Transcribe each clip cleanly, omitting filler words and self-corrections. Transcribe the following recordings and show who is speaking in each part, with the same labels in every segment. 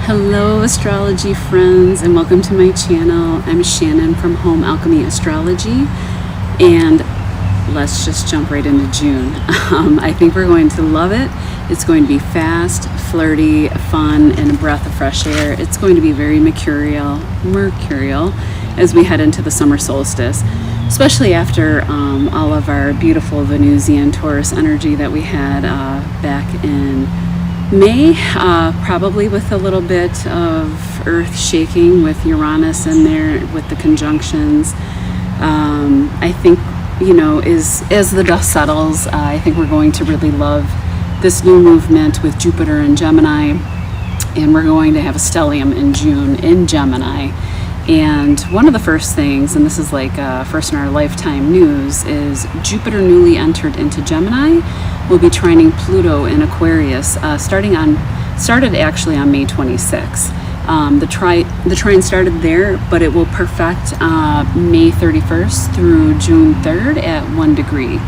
Speaker 1: Hello astrology friends, and welcome to my channel. I'm Shannon from Home Alchemy Astrology, and let's just jump right into June. I think we're going to love it. It's going to be fast, flirty, fun, and a breath of fresh air. It's going to be very mercurial as we head into the summer solstice, especially after all of our beautiful Venusian Taurus energy that we had back in May, probably with a little bit of earth shaking with Uranus in there with the conjunctions. I think, as the dust settles, I think we're going to really love this new movement with Jupiter in Gemini, and we're going to have a stellium in June in Gemini. And one of the first things, and this is like first in our lifetime news, is Jupiter newly entered into Gemini will be trining Pluto in Aquarius, started actually on May 26th. The trine started there, but it will perfect May 31st through June 3rd at 1 degree.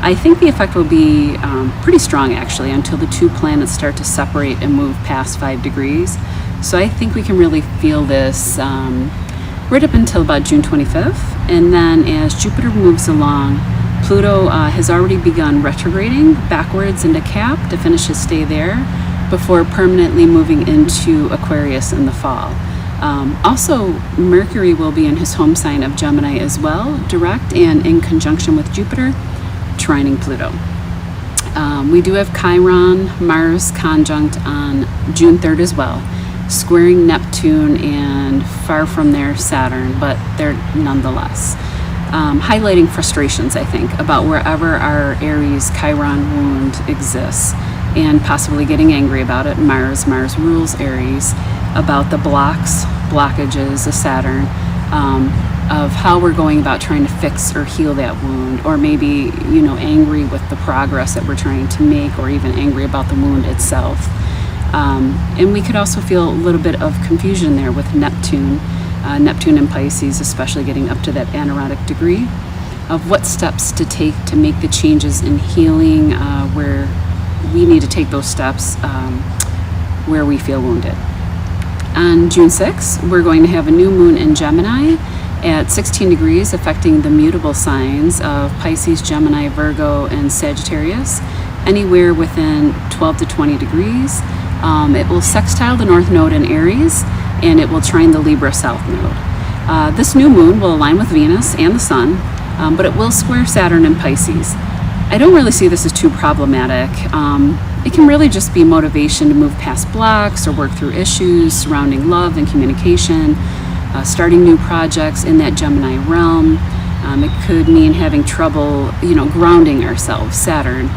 Speaker 1: I think the effect will be pretty strong actually until the two planets start to separate and move past 5 degrees. So I think we can really feel this right up until about June 25th. And then as Jupiter moves along, Pluto has already begun retrograding backwards into Cap to finish his stay there before permanently moving into Aquarius in the fall. Also, Mercury will be in his home sign of Gemini as well, direct and in conjunction with Jupiter, trining Pluto. We do have Chiron, Mars conjunct on June 3rd as well, squaring Neptune and far from there Saturn, but they're nonetheless highlighting frustrations, I think, about wherever our Aries Chiron wound exists and possibly getting angry about it. Mars rules Aries, about the blockages of Saturn, of how we're going about trying to fix or heal that wound, or maybe, angry with the progress that we're trying to make, or even angry about the wound itself. And we could also feel a little bit of confusion there with Neptune in Pisces, especially getting up to that anaretic degree, of what steps to take to make the changes in healing where we need to take those steps where we feel wounded. On June 6th, we're going to have a new moon in Gemini at 16 degrees, affecting the mutable signs of Pisces, Gemini, Virgo, and Sagittarius, anywhere within 12 to 20 degrees. It will sextile the North Node in Aries, and it will trine the Libra South Node. This new moon will align with Venus and the Sun, but it will square Saturn in Pisces. I don't really see this as too problematic. It can really just be motivation to move past blocks or work through issues surrounding love and communication, starting new projects in that Gemini realm. It could mean having trouble, grounding ourselves, Saturn,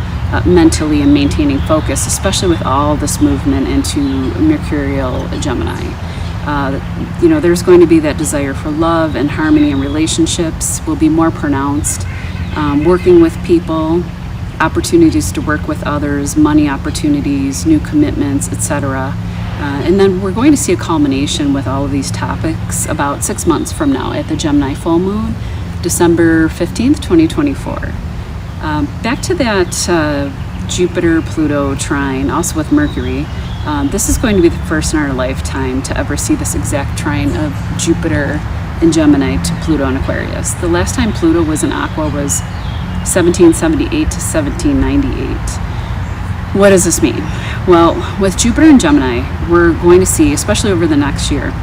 Speaker 1: mentally, and maintaining focus, especially with all this movement into mercurial Gemini. There's going to be that desire for love and harmony in relationships will be more pronounced. Working with people, opportunities to work with others, money opportunities, new commitments, etc. And then we're going to see a culmination with all of these topics about 6 months from now at the Gemini full moon, December 15th, 2024. Back to that Jupiter-Pluto trine, also with Mercury. This is going to be the first in our lifetime to ever see this exact trine of Jupiter in Gemini to Pluto in Aquarius. The last time Pluto was in Aqua was 1778 to 1798. What does this mean? Well, with Jupiter in Gemini, we're going to see, especially over the next year,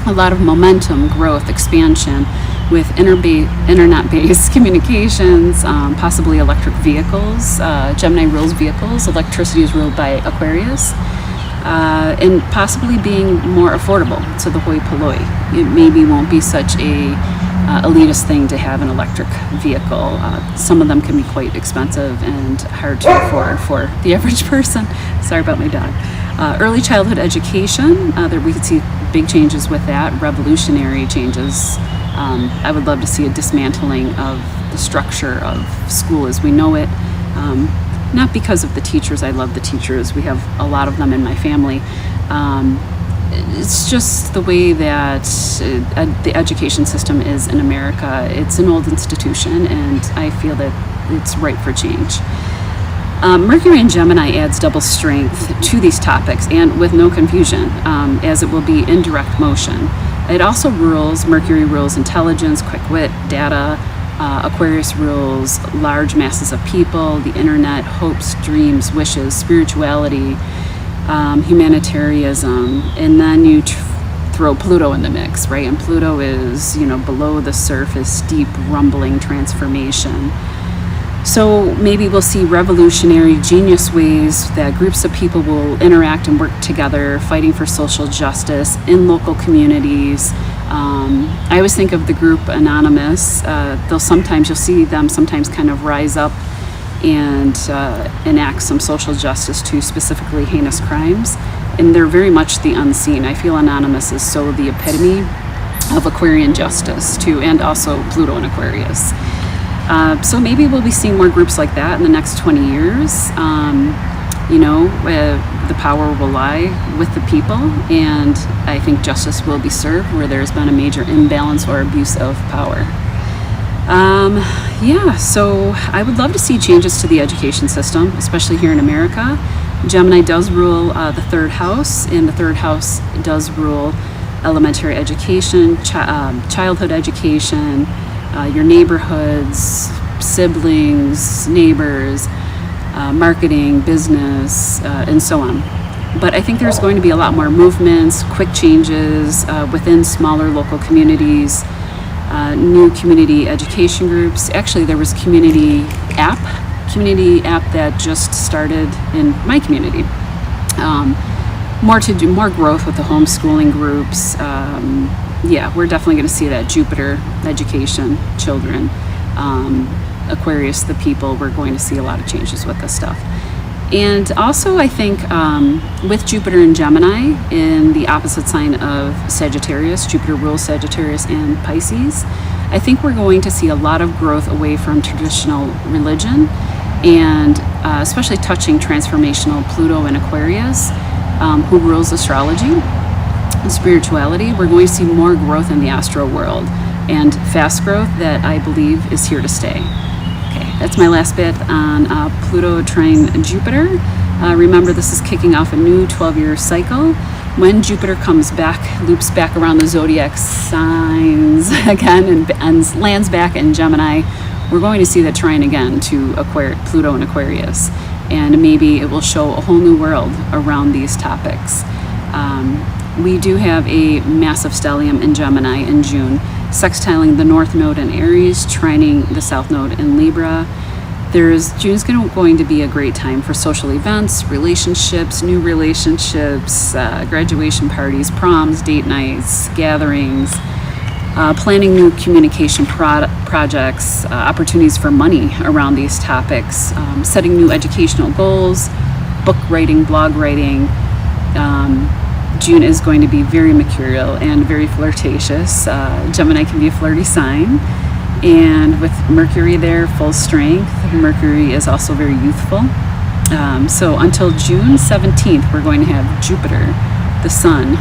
Speaker 1: a lot of momentum, growth, expansion with internet-based communications, possibly electric vehicles. Gemini rules vehicles. Electricity is ruled by Aquarius. And possibly being more affordable to the hoi polloi. It maybe won't be such a elitist thing to have an electric vehicle. Some of them can be quite expensive and hard to afford for the average person. Sorry about my dog. Early childhood education, we could see big changes with that, revolutionary changes. I would love to see a dismantling of the structure of school as we know it. Not because of the teachers. I love the teachers. We have a lot of them in my family. It's just the way that the education system is in America. It's an old institution, and I feel that it's ripe for change. Mercury in Gemini adds double strength to these topics and with no confusion, as it will be in direct motion. It also Mercury rules intelligence, quick wit, data. Aquarius rules large masses of people, the internet, hopes, dreams, wishes, spirituality, humanitarianism, and then you throw Pluto in the mix, right? And Pluto is, below the surface, deep, rumbling transformation. So maybe we'll see revolutionary, genius ways that groups of people will interact and work together, fighting for social justice in local communities. I always think of the group Anonymous. You'll see them sometimes kind of rise up and enact some social justice to specifically heinous crimes. And they're very much the unseen. I feel Anonymous is so the epitome of Aquarian justice too, and also Pluto in Aquarius. So maybe we'll be seeing more groups like that in the next 20 years. The power will lie with the people, and I think justice will be served where there's been a major imbalance or abuse of power. So I would love to see changes to the education system, especially here in America. Gemini does rule the third house, and the third house does rule elementary education, childhood education, your neighborhoods, siblings, neighbors, marketing, business, and so on. But I think there's going to be a lot more movements, quick changes within smaller local communities, new community education groups. Actually, there was community app that just started in my community. More growth with the homeschooling groups. We're definitely going to see that. Jupiter, education, children, Aquarius, the people. We're going to see a lot of changes with this stuff. And also, I think with Jupiter and Gemini in the opposite sign of Sagittarius, Jupiter rules Sagittarius and Pisces, I think we're going to see a lot of growth away from traditional religion, and especially touching transformational Pluto and Aquarius, who rules astrology and spirituality. We're going to see more growth in the astro world, and fast growth that I believe is here to stay. That's my last bit on Pluto trine Jupiter. Remember, this is kicking off a new 12-year cycle. When Jupiter comes back, loops back around the zodiac signs again and lands back in Gemini, we're going to see that trine again to Pluto and Aquarius. And maybe it will show a whole new world around these topics. We do have a massive stellium in Gemini in June, sextiling the North Node in Aries, trining the South Node in Libra. June's going to be a great time for social events, relationships, new relationships, graduation parties, proms, date nights, gatherings, planning new communication projects, opportunities for money around these topics, setting new educational goals, book writing, blog writing. June is going to be very mercurial and very flirtatious. Gemini can be a flirty sign. And with Mercury there, full strength, Mercury is also very youthful. So until June 17th, we're going to have Jupiter, the Sun,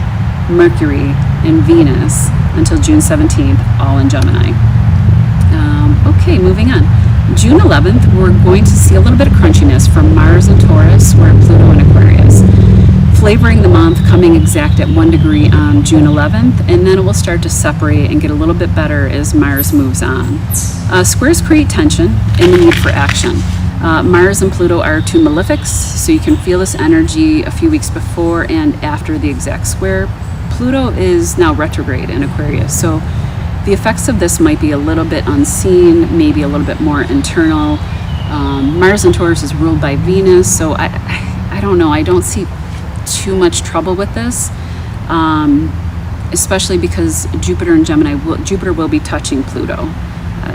Speaker 1: Mercury, and Venus until June 17th, all in Gemini. Okay, moving on. June 11th, we're going to see a little bit of crunchiness from Mars and Taurus, where Pluto and Aquarius. Flavoring the month, coming exact at 1 degree on June 11th, and then it will start to separate and get a little bit better as Mars moves on. Squares create tension and the need for action. Mars and Pluto are two malefics, so you can feel this energy a few weeks before and after the exact square. Pluto is now retrograde in Aquarius, so the effects of this might be a little bit unseen, maybe a little bit more internal. Mars and Taurus is ruled by Venus, so I don't know. I don't see too much trouble with this, especially because Jupiter and Gemini, Jupiter will be touching Pluto.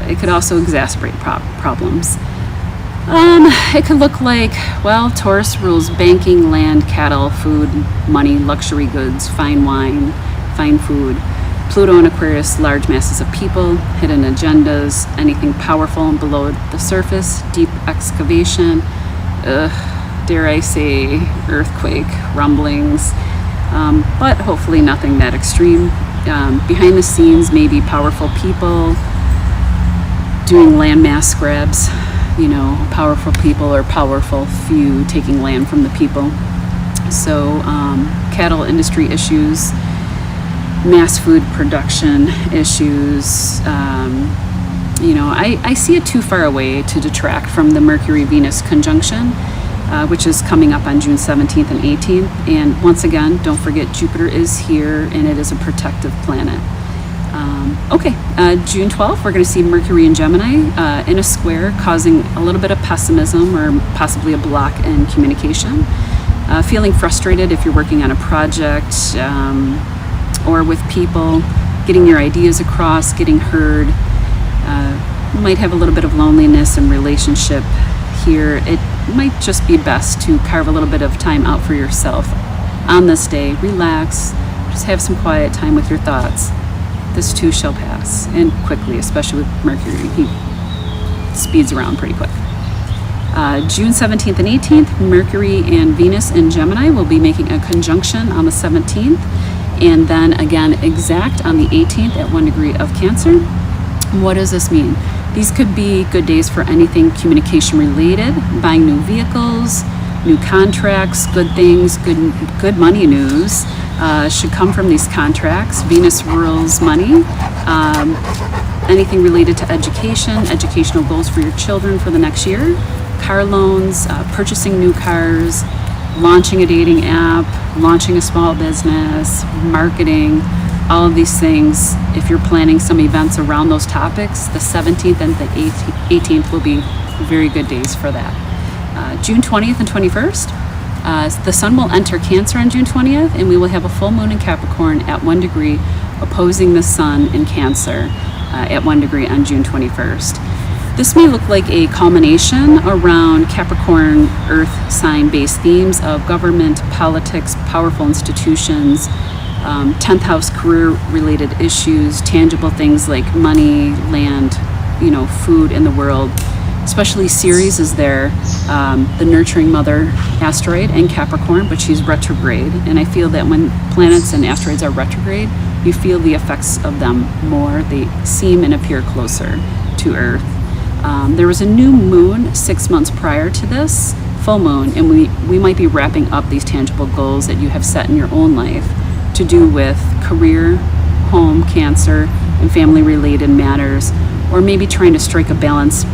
Speaker 1: It could also exacerbate problems. It could look like, Taurus rules banking, land, cattle, food, money, luxury goods, fine wine, fine food. Pluto and Aquarius, large masses of people, hidden agendas, anything powerful and below the surface, deep excavation, dare I say, earthquake, rumblings, but hopefully nothing that extreme. Behind the scenes, maybe powerful people doing landmass grabs, powerful people or powerful few taking land from the people. So cattle industry issues, mass food production issues. I see it too far away to detract from the Mercury-Venus conjunction, which is coming up on June 17th and 18th. And once again, don't forget Jupiter is here and it is a protective planet. June 12th, we're going to see Mercury in Gemini in a square, causing a little bit of pessimism or possibly a block in communication. Feeling frustrated if you're working on a project or with people, getting your ideas across, getting heard. You might have a little bit of loneliness in relationship here. It might just be best to carve a little bit of time out for yourself on this day. Relax, just have some quiet time with your thoughts. This too shall pass, and quickly, especially with Mercury. He speeds around pretty quick. June 17th and 18th, Mercury and Venus in Gemini will be making a conjunction on the 17th, and then again exact on the 18th at 1 degree of Cancer. What does this mean? These could be good days for anything communication related, buying new vehicles, new contracts, good things, good money news should come from these contracts. Venus rules money. Anything related to education, educational goals for your children for the next year, car loans, purchasing new cars, launching a dating app, launching a small business, marketing, all of these things. If you're planning some events around those topics, the 17th and the 18th will be very good days for that. June 20th and 21st, the sun will enter Cancer on June 20th, and we will have a full moon in Capricorn at 1 degree, opposing the sun in Cancer at 1 degree on June 21st. This may look like a culmination around Capricorn Earth sign-based themes of government, politics, powerful institutions, 10th house career-related issues, tangible things like money, land, food in the world. Especially Ceres is there, the nurturing mother asteroid in Capricorn, but she's retrograde. And I feel that when planets and asteroids are retrograde, you feel the effects of them more. They seem and appear closer to Earth. There was a new moon 6 months prior to this full moon, and we might be wrapping up these tangible goals that you have set in your own life to do with career, home, Cancer, and family-related matters, or maybe trying to strike a balance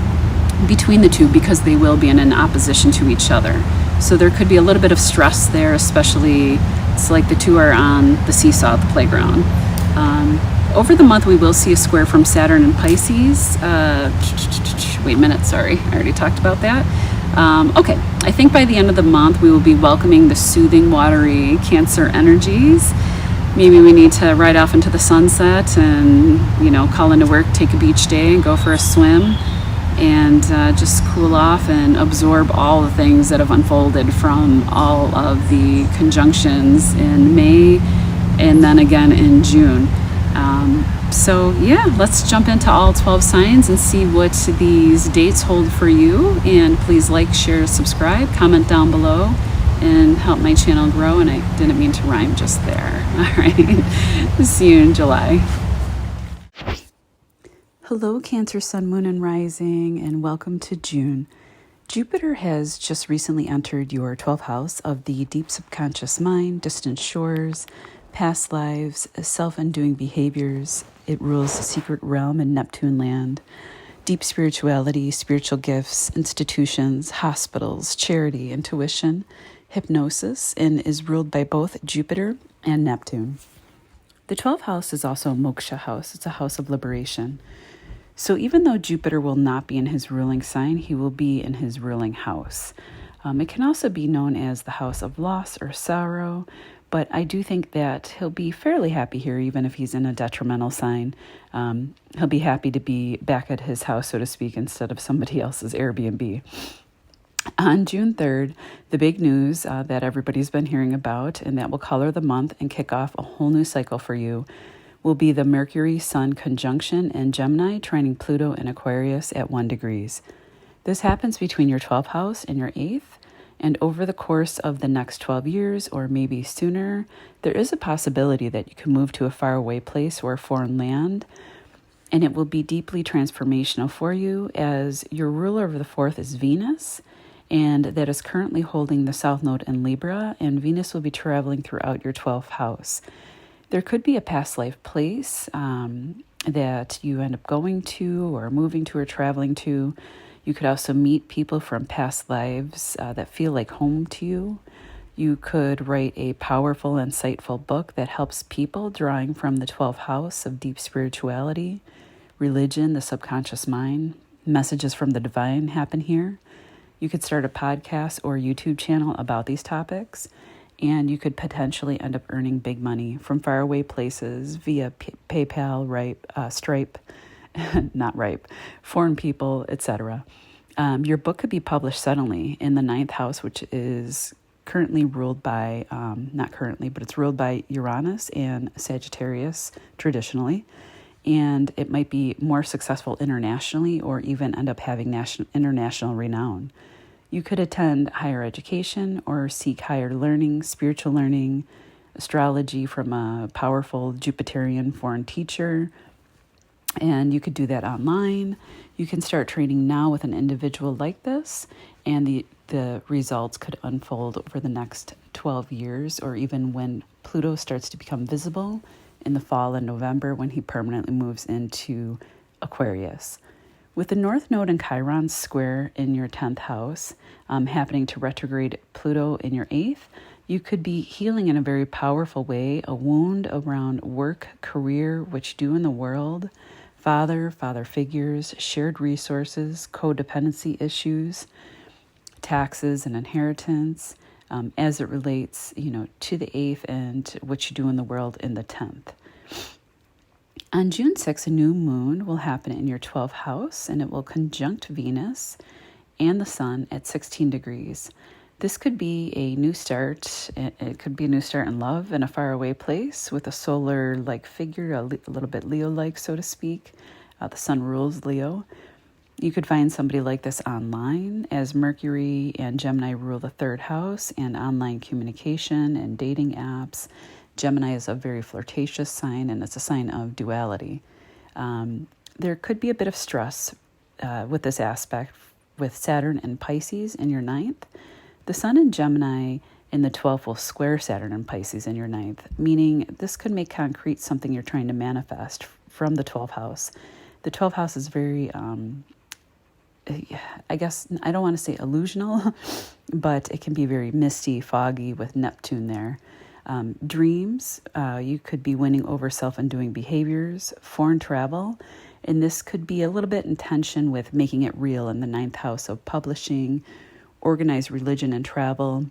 Speaker 1: between the two because they will be in an opposition to each other. So there could be a little bit of stress there, especially it's like the two are on the seesaw at the playground. Over the month, we will see a square from Saturn and Pisces. Wait a minute, sorry, I already talked about that. I think by the end of the month, we will be welcoming the soothing, watery Cancer energies. Maybe we need to ride off into the sunset and, call into work, take a beach day and go for a swim and just cool off and absorb all the things that have unfolded from all of the conjunctions in May and then again in June. Let's jump into all 12 signs and see what these dates hold for you. And please like, share, subscribe, comment down below, and help my channel grow. And I didn't mean to rhyme just there. All right, see you in July. Hello, Cancer, Sun, Moon, and Rising, and welcome to June. Jupiter has just recently entered your 12th house of the deep subconscious mind, distant shores, past lives, self-undoing behaviors. It rules the secret realm in Neptune land, deep spirituality, spiritual gifts, institutions, hospitals, charity, intuition, hypnosis, and is ruled by both Jupiter and Neptune. The 12th house is also a moksha house. It's a house of liberation. So even though Jupiter will not be in his ruling sign, he will be in his ruling house. It can also be known as the house of loss or sorrow, but I do think that he'll be fairly happy here, even if he's in a detrimental sign. He'll be happy to be back at his house, so to speak, instead of somebody else's Airbnb. On June 3rd, the big news that everybody's been hearing about, and that will color the month and kick off a whole new cycle for you, will be the Mercury-Sun conjunction in Gemini, trining Pluto in Aquarius at 1 degrees. This happens between your 12th house and your 8th, and over the course of the next 12 years, or maybe sooner, there is a possibility that you can move to a faraway place or a foreign land. and it will be deeply transformational for you, as your ruler of the fourth is Venus, and that is currently holding the South Node in Libra, and Venus will be traveling throughout your 12th house. There could be a past life place that you end up going to or moving to or traveling to. You could also meet people from past lives that feel like home to you. You could write a powerful, insightful book that helps people, drawing from the 12th house of deep spirituality, religion, the subconscious mind. Messages from the divine happen here. You could start a podcast or YouTube channel about these topics, and you could potentially end up earning big money from faraway places via PayPal, Stripe, not Ripe, foreign people, etc. Your book could be published suddenly in the 9th house, which is currently ruled by, not currently, but it's ruled by Uranus and Sagittarius traditionally. And it might be more successful internationally or even end up having international renown. You could attend higher education or seek higher learning, spiritual learning, astrology from a powerful Jupiterian foreign teacher, and you could do that online. You can start training now with an individual like this, and the results could unfold over the next 12 years, or even when Pluto starts to become visible in the fall in November, when he permanently moves into Aquarius. With the North Node and Chiron square in your 10th house, happening to retrograde Pluto in your 8th, you could be healing in a very powerful way a wound around work, career, what you do in the world, father figures, shared resources, codependency issues, taxes and inheritance, as it relates, to the 8th and what you do in the world in the 10th. On June 6th, a new moon will happen in your 12th house, and it will conjunct Venus and the Sun at 16 degrees. This could be a new start. It could be a new start in love in a faraway place with a solar-like figure, a little bit Leo-like, so to speak. The Sun rules Leo. You could find somebody like this online, as Mercury and Gemini rule the 3rd house and online communication and dating apps. Gemini is a very flirtatious sign, and it's a sign of duality. There could be a bit of stress with this aspect with Saturn and Pisces in your 9th. The Sun in Gemini in the 12th will square Saturn and Pisces in your 9th, meaning this could make concrete something you're trying to manifest from the 12th house. The 12th house is very, I guess, I don't want to say illusional, but it can be very misty, foggy with Neptune there. Dreams, you could be winning over self-undoing behaviors, foreign travel, and this could be a little bit in tension with making it real in the 9th house of publishing, organized religion and travel.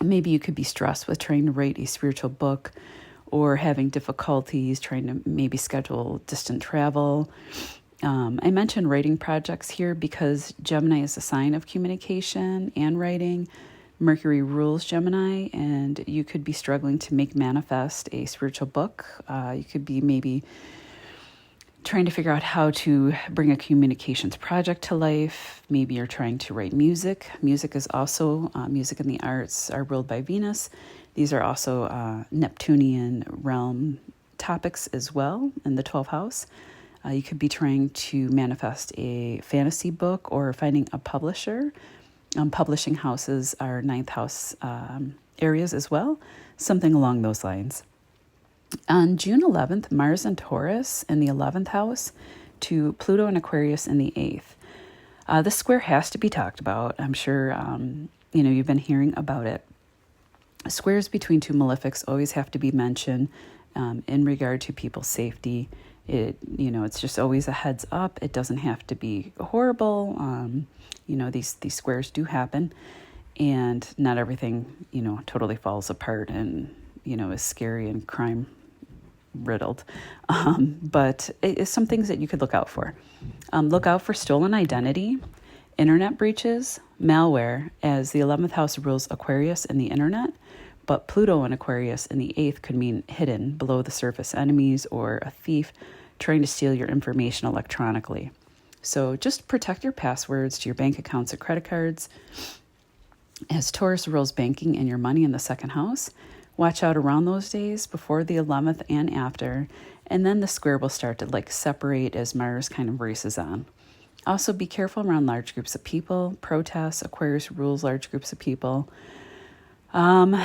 Speaker 1: Maybe you could be stressed with trying to write a spiritual book or having difficulties trying to maybe schedule distant travel. I mentioned writing projects here because Gemini is a sign of communication and writing. Mercury rules Gemini, and you could be struggling to manifest a spiritual book. You could be maybe trying to figure out how to bring a communications project to life. Maybe you're trying to write music. Music is also, music and the arts are ruled by Venus. These are also Neptunian realm topics as well in the 12th house. You could be trying to manifest a fantasy book or finding a publisher. Publishing houses are 9th house areas as well, something along those lines. On June 11th, Mars and Taurus in the 11th house to Pluto and Aquarius in the 8th. This square has to be talked about. I'm sure you've been hearing about it. Squares between two malefics always have to be mentioned in regard to people's safety. It's just always a heads up. It doesn't have to be horrible. These squares do happen, and not everything, totally falls apart and, is scary and crime riddled. But it's some things that you could look out for. Look out for stolen identity, internet breaches, malware, as the 11th house rules Aquarius and the internet. But Pluto in Aquarius in the 8th could mean hidden, below the surface enemies or a thief trying to steal your information electronically. So just protect your passwords to your bank accounts or credit cards. As Taurus rules banking and your money in the 2nd house, Watch out around those days before the 11th and after, and then the square will start to like separate as Mars kind of races on. Also, be careful around large groups of people. Protests, Aquarius rules large groups of people. Around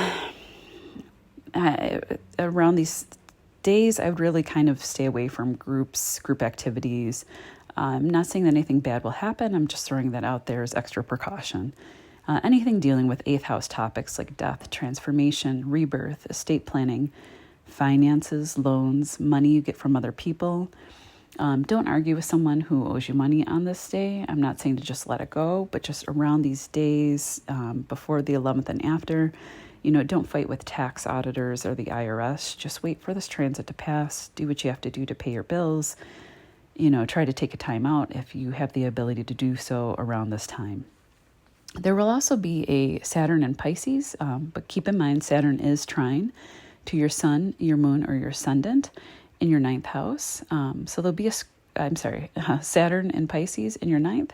Speaker 1: these days, I would really kind of stay away from group activities. I'm not saying that anything bad will happen. I'm just throwing that out there as extra precaution. Anything dealing with 8th house topics like death, transformation, rebirth, estate planning, finances, loans, money you get from other people. Don't argue with someone who owes you money on this day. I'm not saying to just let it go, but just around these days, before the 11th and after, don't fight with tax auditors or the IRS. Just wait for this transit to pass. Do what you have to do to pay your bills. Try to take a time out if you have the ability to do so around this time. There will also be a Saturn in Pisces, but keep in mind Saturn is trine to your sun, your moon, or your ascendant in your 9th house. So there'll be Saturn in Pisces in your 9th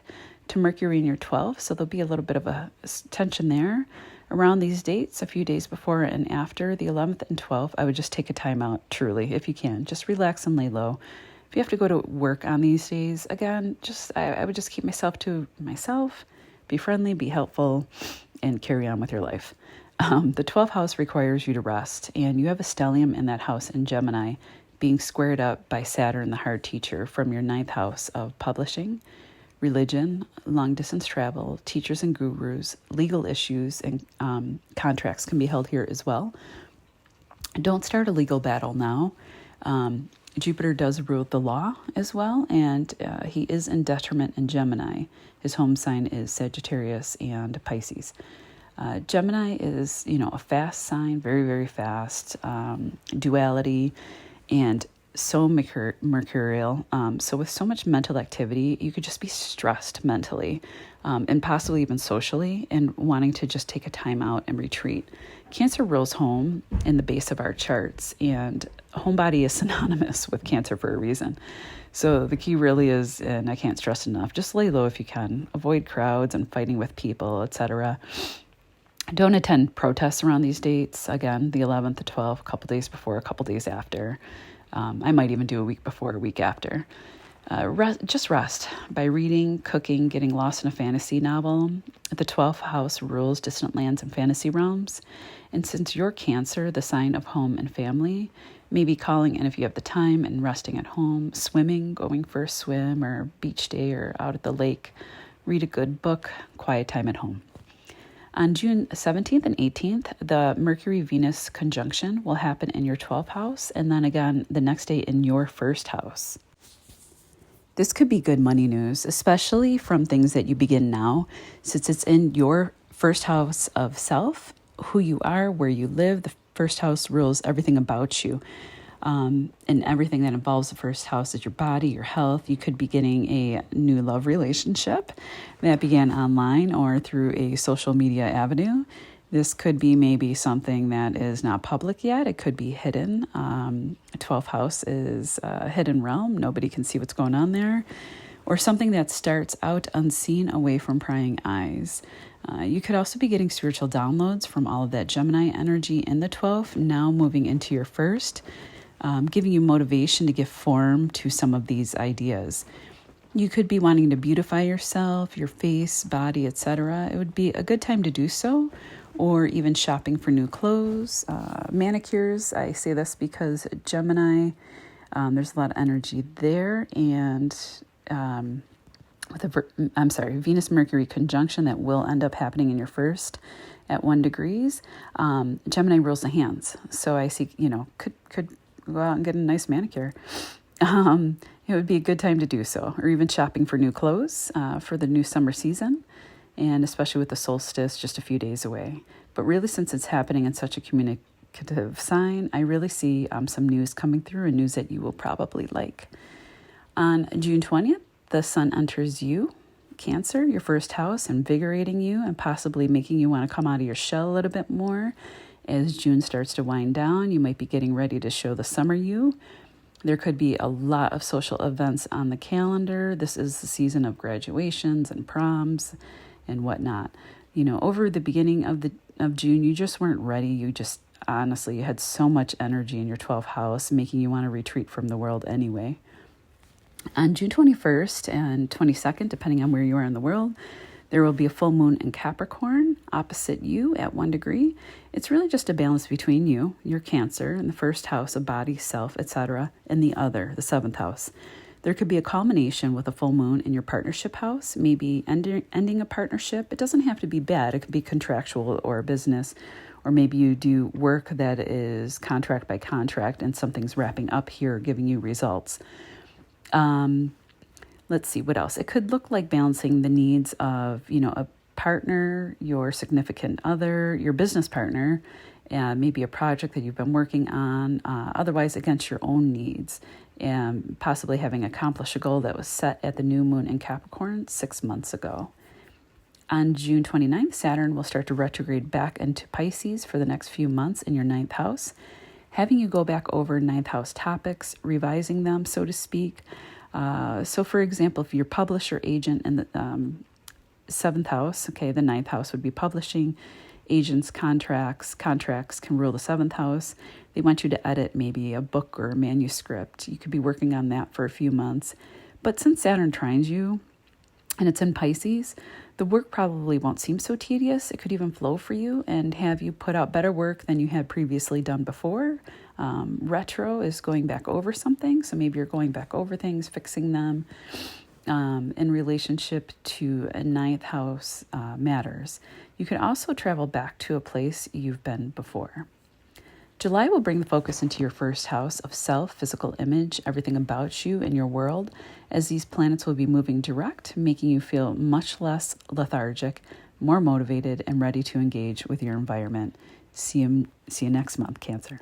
Speaker 1: to Mercury in your 12th. So there'll be a little bit of a tension there. Around these dates, a few days before and after the 11th and 12th, I would just take a time out, truly, if you can. Just relax and lay low. If you have to go to work on these days, again, I would just keep myself to myself, be friendly, be helpful, and carry on with your life. The 12th house requires you to rest, and you have a stellium in that house in Gemini being squared up by Saturn, the hard teacher, from your 9th house of publishing, religion, long-distance travel, teachers and gurus, legal issues, and contracts can be held here as well. Don't start a legal battle now. Jupiter does rule the law as well, and he is in detriment in Gemini. His home sign is Sagittarius and Pisces. Gemini is, a fast sign, very, very fast, duality, and so mercurial. So with so much mental activity, you could just be stressed mentally and possibly even socially and wanting to just take a time out and retreat. Cancer rules home in the base of our charts, and homebody is synonymous with Cancer for a reason. So the key really is, and I can't stress enough, just lay low if you can. Avoid crowds and fighting with people, etc. Don't attend protests around these dates. Again, the 11th, the 12th, a couple days before, a couple days after. I might even do a week before, a week after. Just rest by reading, cooking, getting lost in a fantasy novel. The 12th house rules distant lands and fantasy realms. And since you're Cancer, the sign of home and family, maybe calling in if you have the time and resting at home, swimming, going for a swim or beach day or out at the lake. Read a good book, quiet time at home. On June 17th and 18th, the Mercury-Venus conjunction will happen in your 12th house, and then again the next day in your 1st house. This could be good money news, especially from things that you begin now, since it's in your 1st house of self, who you are, where you live. The 1st house rules everything about you. And everything that involves the 1st house is your body, your health. You could be getting a new love relationship that began online or through a social media avenue. This could be maybe something that is not public yet. It could be hidden. 12th house is a hidden realm. Nobody can see what's going on there. Or something that starts out unseen away from prying eyes. You could also be getting spiritual downloads from all of that Gemini energy in the 12th, now moving into your 1st. Giving you motivation to give form to some of these ideas. You could be wanting to beautify yourself, your face, body, etc. It would be a good time to do so, or even shopping for new clothes, manicures. I say this because Gemini, there's a lot of energy there, and with Venus-Mercury conjunction that will end up happening in your 1st at 1 degrees. Gemini rules the hands, so I see, could go out and get a nice manicure. It would be a good time to do so, or even shopping for new clothes for the new summer season, and especially with the solstice just a few days away. But really, since it's happening in such a communicative sign, I really see some news coming through, and news that you will probably like. On June 20th, the sun enters you, Cancer, your 1st house, invigorating you and possibly making you want to come out of your shell a little bit more. As June starts to wind down, you might be getting ready to show the summer you. There could be a lot of social events on the calendar. This is the season of graduations and proms and whatnot. Over the beginning of June, you just weren't ready. You just honestly, you had so much energy in your 12th house, making you want to retreat from the world anyway. On June 21st and 22nd, depending on where you are in the world, there will be a full moon in Capricorn opposite you at 1 degree. It's really just a balance between you, your Cancer, in the first house of body, self, etc., and the other, the 7th house. There could be a culmination with a full moon in your partnership house, maybe ending a partnership. It doesn't have to be bad. It could be contractual or a business, or maybe you do work that is contract by contract and something's wrapping up here, giving you results. Let's see, what else? It could look like balancing the needs of, a partner, your significant other, your business partner, maybe a project that you've been working on, otherwise against your own needs, and possibly having accomplished a goal that was set at the new moon in Capricorn 6 months ago. On June 29th, Saturn will start to retrograde back into Pisces for the next few months in your 9th house, having you go back over 9th house topics, revising them, so to speak. So, for example, if you're publisher agent in the 7th house, the 9th house would be publishing, agents, contracts can rule the 7th house. They want you to edit maybe a book or a manuscript. You could be working on that for a few months. But since Saturn trines you, and it's in Pisces, the work probably won't seem so tedious. It could even flow for you and have you put out better work than you had previously done before. Retro is going back over something, so maybe you're going back over things, fixing them in relationship to a 9th house matters. You can also travel back to a place you've been before. July will bring the focus into your first house of self, physical image, everything about you and your world, as these planets will be moving direct, making you feel much less lethargic, more motivated, and ready to engage with your environment. See you next month, Cancer.